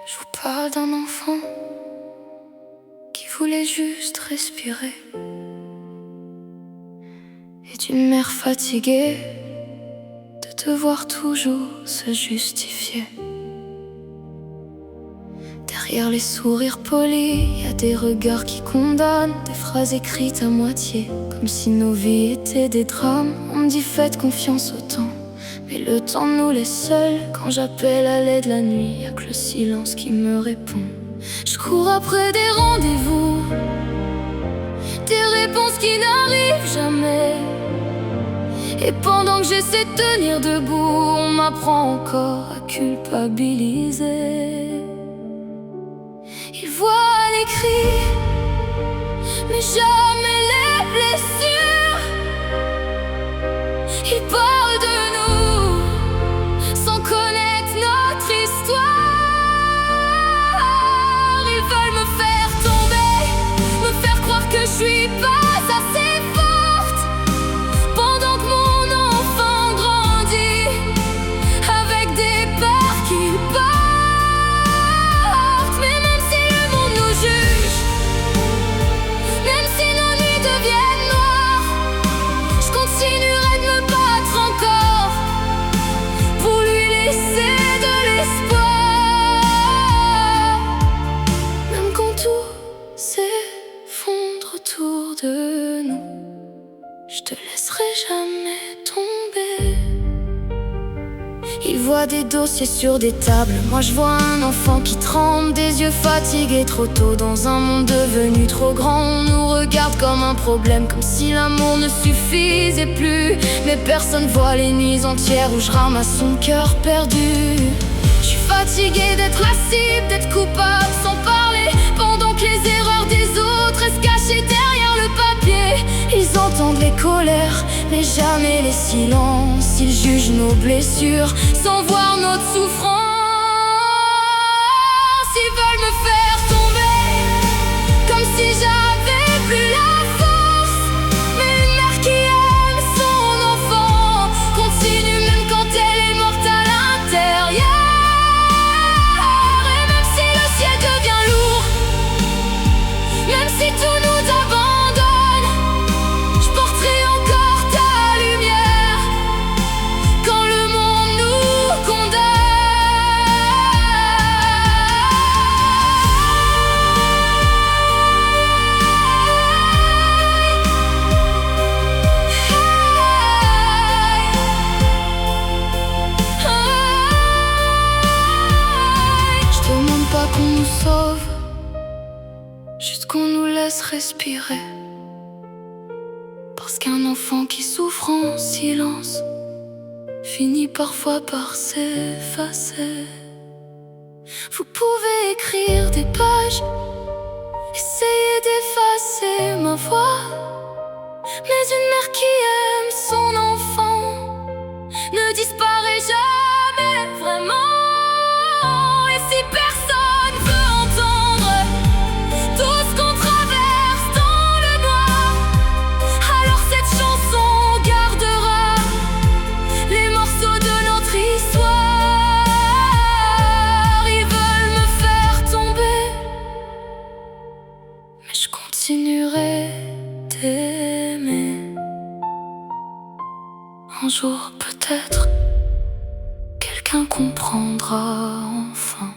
Je vous parle d'un enfant qui voulait juste respirer, et d'une mère fatiguée de devoir toujours se justifier. Derrière les sourires polis, y a des regards qui condamnent, des phrases écrites à moitié, comme si nos vies étaient des drames. On me dit faites confiance au temps, mais le temps nous laisse seuls. Quand j'appelle à l'aide la nuit, y a que le silence qui me répond. Je cours après des rendez-vous, des réponses qui n'arrivent jamais. Et pendant que j'essaie de tenir debout, on m'apprend encore à culpabiliser. Ils voient les cris, mais jamais les blessures. Ils parlent de nous sans connaître notre histoire. Ils veulent me faire tomber, me faire croire que je suis pas assez forte, pendant que mon enfant grandit avec des peurs qu'il porte. Mais même si le monde nous juge, même si nos nuits deviennent noires, je continuerai de me battre encore pour lui laisser de l'espoir. Même quand tout s'effondre autour de nous, je te laisserai jamais tomber. Il voit des dossiers sur des tables, moi je vois un enfant qui tremble, des yeux fatigués trop tôt dans un monde devenu trop grand. On nous regarde comme un problème, comme si l'amour ne suffisait plus. Mais personne voit les nuits entières où je ramasse son cœur perdu. Je suis fatiguée d'être la cible, d'être coupable sans parler, pendant que les erreurs des autres restent cachées derrière le papier. Ils entendent les colères, mais jamais les silences. Ils jugent nos blessures sans voir notre souffrance. Ils veulent me faire tomber, comme si j'avais plus la force. Mais une mère qui aime son enfant continue même quand elle est morte à l'intérieur. Et même si le ciel devient lourd, même si tout nous abandonne, je porterai encore ta lumière quand le monde nous condamne. Je demande pas qu'on nous sauve, juste qu'on nous laisse respirer. Parce qu'un enfant qui souffre en silence finit parfois par s'effacer. Vous pouvez écrire des pages, essayer d'effacer ma voix, mais une mère qui aime son enfant ne disparaît jamais vraiment. Et si personne veut entendre tout ce qu'on traverse dans le noir, alors cette chanson gardera les morceaux de notre histoire. Ils veulent me faire tomber, mais je continuerai d'aimer. Un jour peut-être quelqu'un comprendra enfin.